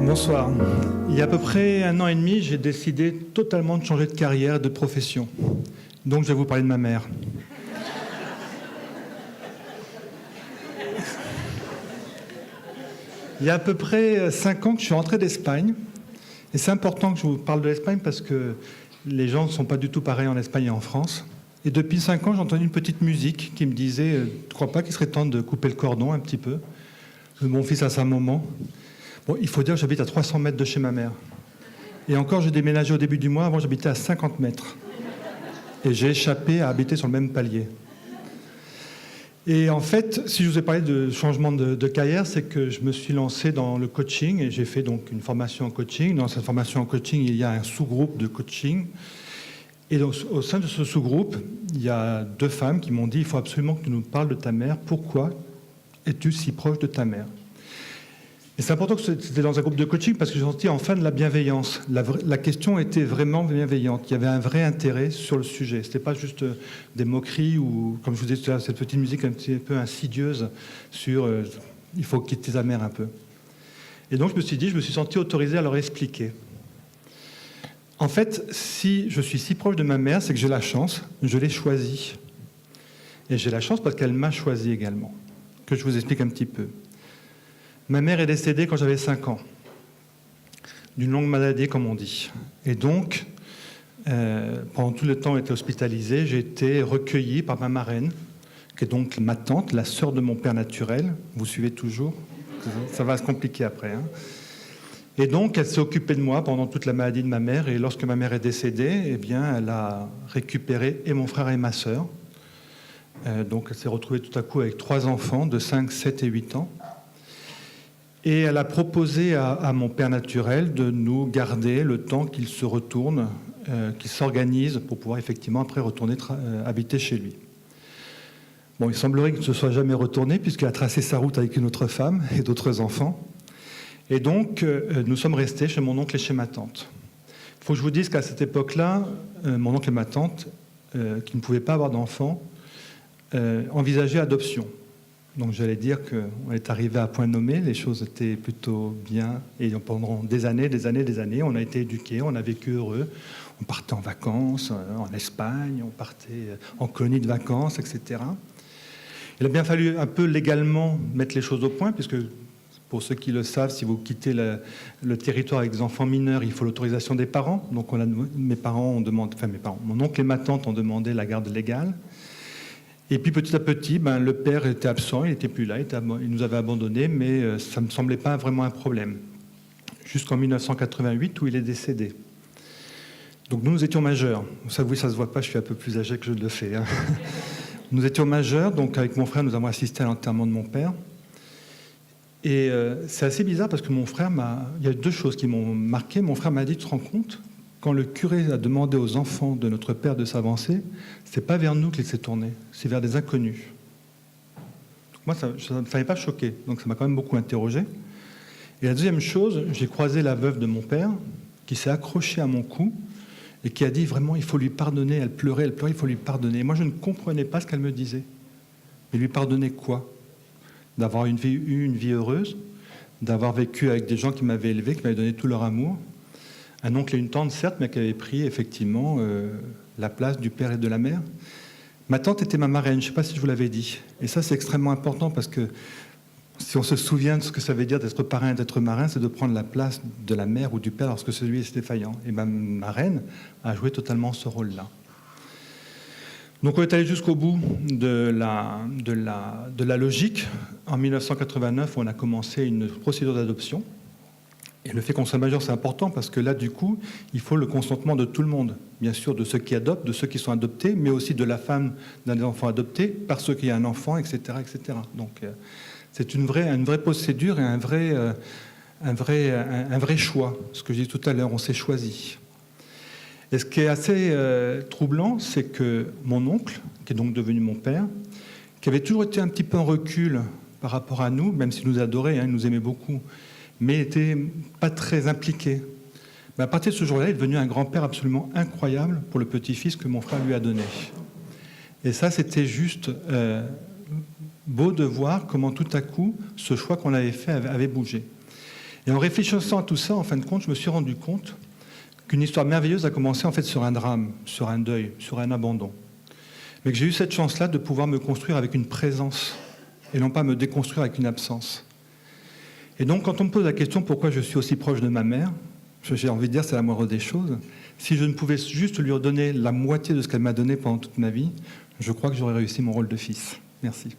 Bonsoir. Il y a à peu près 1 an et demi, j'ai décidé totalement de changer de carrière et de profession. Donc je vais vous parler de ma mère. Il y a à peu près 5 ans que je suis rentré d'Espagne. Et c'est important que je vous parle de l'Espagne parce que les gens ne sont pas du tout pareils en Espagne et en France. Et depuis 5 ans, j'ai entendu une petite musique qui me disait « Tu ne crois pas qu'il serait temps de couper le cordon un petit peu ?» Mon fils a sa maman. Bon, il faut dire que j'habite à 300 mètres de chez ma mère. Et encore, j'ai déménagé au début du mois. Avant, j'habitais à 50 mètres. Et j'ai échappé à habiter sur le même palier. Et en fait, si je vous ai parlé de changement de carrière, c'est que je me suis lancé dans le coaching et j'ai fait donc une formation en coaching. Dans cette formation en coaching, il y a un sous-groupe de coaching. Et donc, au sein de ce sous-groupe, il y a 2 femmes qui m'ont dit « Il faut absolument que tu nous parles de ta mère. Pourquoi es-tu si proche de ta mère ?» Et c'est important que c'était dans un groupe de coaching parce que j'ai senti enfin de la bienveillance. La question était vraiment bienveillante. Il y avait un vrai intérêt sur le sujet. Ce n'était pas juste des moqueries ou, comme je vous disais, cette petite musique un petit peu insidieuse sur il faut quitter ta mère un peu. Et donc je me suis senti autorisé à leur expliquer. En fait, si je suis si proche de ma mère, c'est que j'ai la chance, je l'ai choisie. Et j'ai la chance parce qu'elle m'a choisi également. Que je vous explique un petit peu. Ma mère est décédée quand j'avais 5 ans, d'une longue maladie, comme on dit. Et donc, pendant tout le temps où j'étais hospitalisé, j'ai été recueilli par ma marraine, qui est donc ma tante, la sœur de mon père naturel. Vous suivez toujours? Ça va se compliquer après. Hein. Et donc, elle s'est occupée de moi pendant toute la maladie de ma mère. Et lorsque ma mère est décédée, eh bien, elle a récupéré et mon frère et ma sœur. Donc, elle s'est retrouvée tout à coup avec 3 enfants de 5, 7 et 8 ans. Et elle a proposé à mon père naturel de nous garder le temps qu'il se retourne, qu'il s'organise pour pouvoir effectivement après retourner habiter chez lui. Bon, il semblerait qu'il ne se soit jamais retourné puisqu'il a tracé sa route avec une autre femme et d'autres enfants. Et donc, nous sommes restés chez mon oncle et chez ma tante. Il faut que je vous dise qu'à cette époque-là, mon oncle et ma tante, qui ne pouvaient pas avoir d'enfants, envisageaient l'adoption. Donc j'allais dire qu'on est arrivé à point nommé, les choses étaient plutôt bien, et pendant des années, on a été éduqués, on a vécu heureux, on partait en vacances en Espagne, on partait en colonie de vacances, etc. Il a bien fallu un peu légalement mettre les choses au point, puisque pour ceux qui le savent, si vous quittez le territoire avec des enfants mineurs, il faut l'autorisation des parents. Donc mon oncle et ma tante ont demandé la garde légale. Et puis petit à petit, le père était absent, il n'était plus là, il nous avait abandonnés, mais ça ne me semblait pas vraiment un problème. Jusqu'en 1988 où il est décédé. Donc nous étions majeurs. Ça ne se voit pas, je suis un peu plus âgé que je le fais. Hein. Nous étions majeurs, donc avec mon frère, nous avons assisté à l'enterrement de mon père. Et c'est assez bizarre parce que mon frère il y a 2 choses qui m'ont marqué. Mon frère m'a dit, tu te rends compte ? Quand le curé a demandé aux enfants de notre père de s'avancer, ce n'est pas vers nous qu'il s'est tourné, c'est vers des inconnus. Donc moi, ça ne m'avait pas choqué, donc ça m'a quand même beaucoup interrogé. Et la deuxième chose, j'ai croisé la veuve de mon père, qui s'est accrochée à mon cou, et qui a dit vraiment, il faut lui pardonner. Elle pleurait, il faut lui pardonner. Et moi, je ne comprenais pas ce qu'elle me disait. Mais lui pardonner quoi ? D'avoir eu une vie heureuse, d'avoir vécu avec des gens qui m'avaient élevé, qui m'avaient donné tout leur amour. Un oncle et une tante, certes, mais qui avaient pris effectivement la place du père et de la mère. Ma tante était ma marraine, je ne sais pas si je vous l'avais dit. Et ça, c'est extrêmement important parce que si on se souvient de ce que ça veut dire d'être parrain et d'être marin, c'est de prendre la place de la mère ou du père lorsque celui est défaillant. Et ma marraine a joué totalement ce rôle-là. Donc on est allé jusqu'au bout de la logique. En 1989, on a commencé une procédure d'adoption. Et le fait qu'on soit majeur, c'est important parce que là, du coup, il faut le consentement de tout le monde. Bien sûr, de ceux qui adoptent, de ceux qui sont adoptés, mais aussi de la femme d'un enfant adopté, par ceux qui ont un enfant, etc. etc. Donc, c'est une vraie procédure et un vrai choix. Ce que je dis tout à l'heure, on s'est choisi. Et ce qui est assez troublant, c'est que mon oncle, qui est donc devenu mon père, qui avait toujours été un petit peu en recul par rapport à nous, même s'il nous adorait, il nous aimait beaucoup, mais n'était pas très impliqué. Mais à partir de ce jour-là, il est devenu un grand-père absolument incroyable pour le petit-fils que mon frère lui a donné. Et ça, c'était juste beau de voir comment tout à coup, ce choix qu'on avait fait avait bougé. Et en réfléchissant à tout ça, en fin de compte, je me suis rendu compte qu'une histoire merveilleuse a commencé en fait sur un drame, sur un deuil, sur un abandon. Mais que j'ai eu cette chance-là de pouvoir me construire avec une présence et non pas me déconstruire avec une absence. Et donc, quand on me pose la question pourquoi je suis aussi proche de ma mère, j'ai envie de dire c'est la moindre des choses. Si je ne pouvais juste lui redonner la moitié de ce qu'elle m'a donné pendant toute ma vie, je crois que j'aurais réussi mon rôle de fils. Merci.